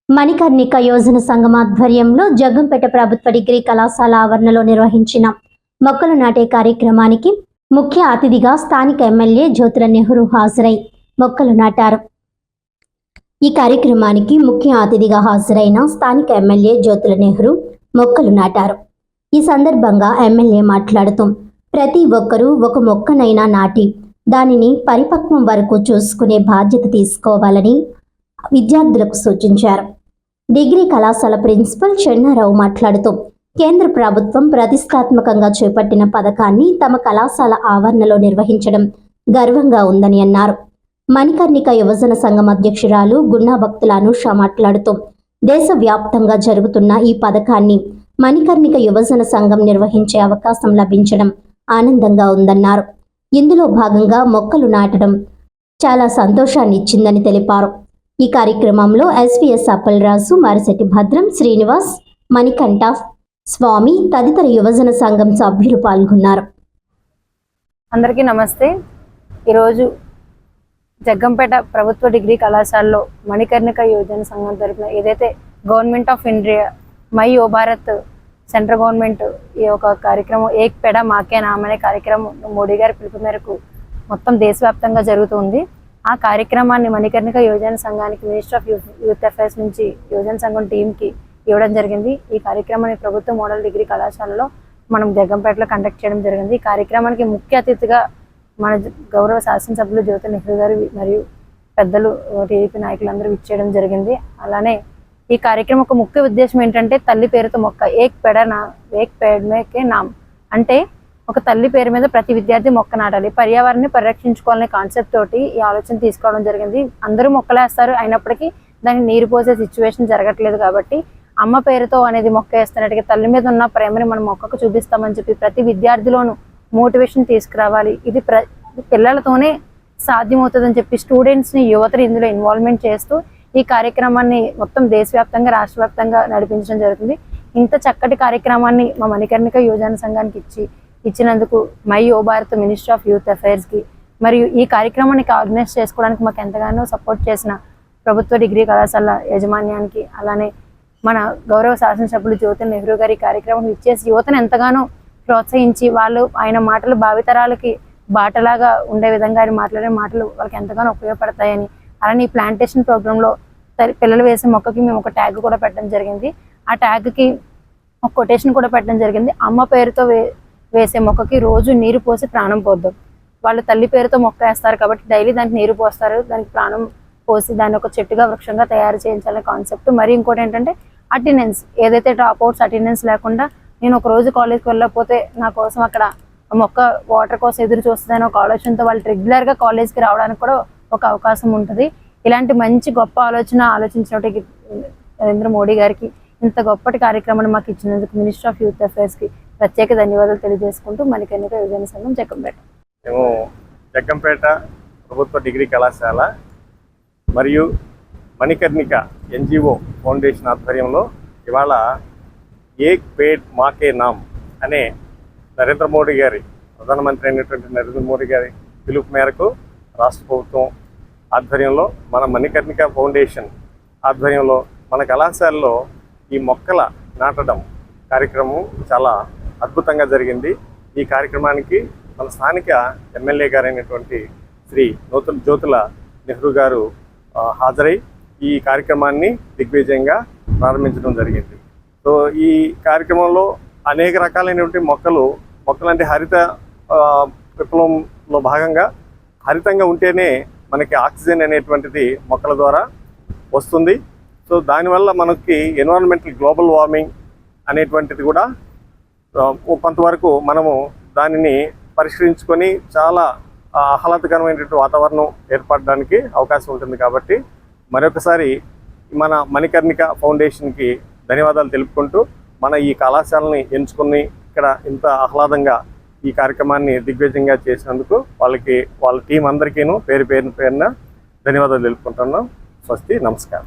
మణికర్ణిక యోజన సంఘం ఆధ్వర్యంలో జగ్గంపేట ప్రభుత్వ డిగ్రీ కళాశాల ఆవరణలో నిర్వహించిన మొక్కలు నాటే కార్యక్రమానికి ముఖ్య అతిథిగా స్థానిక ఎమ్మెల్యే జ్యోతుల నెహ్రూ హాజరై మొక్కలు నాటారు. ఈ కార్యక్రమానికి ముఖ్య అతిథిగా హాజరైన స్థానిక ఎమ్మెల్యే జ్యోతుల నెహ్రూ మొక్కలు నాటారు. ఈ సందర్భంగా ఎమ్మెల్యే మాట్లాడుతూ ప్రతి ఒక్కరూ ఒక మొక్కనైనా నాటి దానిని పరిపక్వం వరకు చూసుకునే బాధ్యత తీసుకోవాలని విద్యార్థులకు సూచించారు. డిగ్రీ కళాశాల ప్రిన్సిపల్ చెన్నారావు మాట్లాడుతూ కేంద్ర ప్రభుత్వం ప్రతిష్టాత్మకంగా చేపట్టిన పథకాన్ని తమ కళాశాల ఆవరణలో నిర్వహించడం గర్వంగా ఉందని అన్నారు. మణికర్ణిక యువజన సంఘం అధ్యక్షురాలు గున్నా భక్తుల అనూష మాట్లాడుతూ దేశవ్యాప్తంగా జరుగుతున్న ఈ పథకాన్ని మణికర్ణిక యువజన సంఘం నిర్వహించే అవకాశం లభించడం ఆనందంగా ఉందన్నారు. ఇందులో భాగంగా మొక్కలు నాటడం చాలా సంతోషాన్ని ఇచ్చిందని తెలిపారు. ఈ కార్యక్రమంలో ఎస్వీఎస్ అప్పలరాజు, మరిశెట్టి భద్రం, శ్రీనివాస్, మణికంఠ, స్వామి తదితర యువజన సంఘం సభ్యులు పాల్గొన్నారు. అందరికీ నమస్తే. ఈరోజు జగ్గంపేట ప్రభుత్వ డిగ్రీ కళాశాలలో మణికర్ణిక యువజన సంఘం తరపున ఏదైతే గవర్నమెంట్ ఆఫ్ ఇండియా మై ఓ భారత్ సెంట్రల్ గవర్నమెంట్ ఈ యొక్క కార్యక్రమం ఏక్ పెడ మాకే నామ్ అనే కార్యక్రమం మోడీ గారి పిలుపు మేరకు మొత్తం దేశవ్యాప్తంగా జరుగుతుంది. ఆ కార్యక్రమాన్ని మణికర్ణిక యువజన సంఘానికి మినిస్టర్ ఆఫ్ యూత్ అఫైర్స్ నుంచి యువజన సంఘం టీంకి ఇవ్వడం జరిగింది. ఈ కార్యక్రమాన్ని ప్రభుత్వ మోడల్ డిగ్రీ కళాశాలలో మనం జగ్గంపేటలో కండక్ట్ చేయడం జరిగింది. ఈ కార్యక్రమానికి ముఖ్య అతిథిగా మన గౌరవ శాసనసభ్యులు జ్యోతుల నెహ్రూ గారు మరియు పెద్దలు టీడీపీ నాయకులందరూ ఇచ్చేయడం జరిగింది. అలానే ఈ కార్యక్రమం ఒక ముఖ్య ఉద్దేశం ఏంటంటే తల్లి పేరుతో మొక్క ఏక్ పెడమే నామ్ అంటే ఒక తల్లి పేరు మీద ప్రతి విద్యార్థి మొక్క నాటాలి, పర్యావరణాన్ని పరిరక్షించుకోవాలనే కాన్సెప్ట్ తోటి ఈ ఆలోచన తీసుకోవడం జరిగింది. అందరూ మొక్కలేస్తారు, అయినప్పటికీ దానికి నీరు పోసే సిచ్యువేషన్ జరగట్లేదు. కాబట్టి అమ్మ పేరుతో అనేది మొక్క వేస్తున్నట్టుగా తల్లి మీద ఉన్న ప్రేమని మనం మొక్కకు చూపిస్తామని చెప్పి ప్రతి విద్యార్థిలోనూ మోటివేషన్ తీసుకురావాలి. ఇది పిల్లలతోనే సాధ్యమవుతుందని చెప్పి స్టూడెంట్స్ని, యువతని ఇందులో ఇన్వాల్వ్మెంట్ చేస్తూ ఈ కార్యక్రమాన్ని మొత్తం దేశవ్యాప్తంగా, రాష్ట్ర వ్యాప్తంగా నడిపించడం జరుగుతుంది. ఇంత చక్కటి కార్యక్రమాన్ని మా మణికర్ణిక యువజన సంఘానికి ఇచ్చినందుకు మై ఓ భారత్ మినిస్టర్ ఆఫ్ యూత్ అఫైర్స్కి మరియు ఈ కార్యక్రమానికి ఆర్గనైజ్ చేసుకోవడానికి మాకు ఎంతగానో సపోర్ట్ చేసిన ప్రభుత్వ డిగ్రీ కళాశాల యాజమాన్యానికి, అలానే మన గౌరవ శాసనసభ్యులు జ్యోతుల నెహ్రూ గారి కార్యక్రమం ఇచ్చేసి యువతను ఎంతగానో ప్రోత్సహించి వాళ్ళు ఆయన మాటలు భావితరాలకి బాటలాగా ఉండే విధంగా ఆయన మాట్లాడే మాటలు వాళ్ళకి ఎంతగానో ఉపయోగపడతాయని, అలానే ఈ ప్లాంటేషన్ ప్రోగ్రాంలో పిల్లలు వేసే మొక్కకి మేము ఒక ట్యాగ్ కూడా పెట్టడం జరిగింది. ఆ ట్యాగ్కి ఒక కొటేషన్ కూడా పెట్టడం జరిగింది. అమ్మ పేరుతో వేసే మొక్కకి రోజు నీరు పోసి ప్రాణం పోద్దాం. వాళ్ళు తల్లి పేరుతో మొక్క వేస్తారు కాబట్టి డైలీ దానికి నీరు పోస్తారు, దానికి ప్రాణం పోసి దాన్ని ఒక చెట్టుగా, వృక్షంగా తయారు చేయించాలనే కాన్సెప్ట్. మరి ఇంకోటి ఏంటంటే అటెండెన్స్, ఏదైతే డ్రాప్ అవుట్స్ అటెండెన్స్ లేకుండా నేను ఒక రోజు కాలేజ్కి వెళ్ళకపోతే నా కోసం అక్కడ మొక్క వాటర్ కోసం ఎదురు చూస్తుందని ఒక ఆలోచనతో వాళ్ళు రెగ్యులర్గా కాలేజ్కి రావడానికి కూడా ఒక అవకాశం ఉంటుంది. ఇలాంటి మంచి గొప్ప ఆలోచించినట్టు నరేంద్ర మోడీ గారికి ఇంత గొప్పటి కార్యక్రమాన్ని మాకు ఇచ్చినందుకు మినిస్టర్ ఆఫ్ యూత్ అఫైర్స్కి ప్రత్యేక ధన్యవాదాలు తెలియజేసుకుంటూ మణికర్ణిక యువజన సంఘం జగ్గంపేట. మేము జగ్గంపేట ప్రభుత్వ డిగ్రీ కళాశాల మరియు మణికర్ణిక ఎన్జిఓ ఫౌండేషన్ ఆధ్వర్యంలో ఇవాళ ఏక్ పేడ్ మాకే నామ్ అనే నరేంద్ర మోడీ గారి, ప్రధానమంత్రి అయినటువంటి నరేంద్ర మోడీ గారి పిలుపు మేరకు రాష్ట్ర ప్రభుత్వం ఆధ్వర్యంలో మన మణికర్ణిక ఫౌండేషన్ ఆధ్వర్యంలో మన కళాశాలలో ఈ మొక్కల నాటడం కార్యక్రమం చాలా అద్భుతంగా జరిగింది. ఈ కార్యక్రమానికి మన స్థానిక ఎమ్మెల్యే గారైనటువంటి శ్రీ జ్యోతుల నెహ్రూ గారు హాజరై ఈ కార్యక్రమాన్ని దిగ్విజయంగా ప్రారంభించడం జరిగింది. సో ఈ కార్యక్రమంలో అనేక రకాలైనటువంటి మొక్కలు అంటే హరిత విప్లవంలో భాగంగా హరితంగా ఉంటేనే మనకి ఆక్సిజన్ అనేటువంటిది మొక్కల ద్వారా వస్తుంది. సో దానివల్ల మనకి ఎన్విరాన్మెంటల్ గ్లోబల్ వార్మింగ్ అనేటువంటిది కూడా కొంతవరకు మనము దానిని పరిష్కరించుకొని చాలా ఆహ్లాదకరమైనటువంటి వాతావరణం ఏర్పడడానికి అవకాశం ఉంటుంది. కాబట్టి మరొకసారి మన మణికర్ణిక ఫౌండేషన్కి ధన్యవాదాలు తెలుపుకుంటూ మన ఈ కళాశాలని ఎంచుకుని ఇక్కడ ఇంత ఆహ్లాదంగా ఈ కార్యక్రమాన్ని దిగ్విజయంగా చేసినందుకు వాళ్ళ టీం అందరికీను పేరున ధన్యవాదాలు తెలుపుకుంటున్నాం. స్వస్తి, నమస్కారం.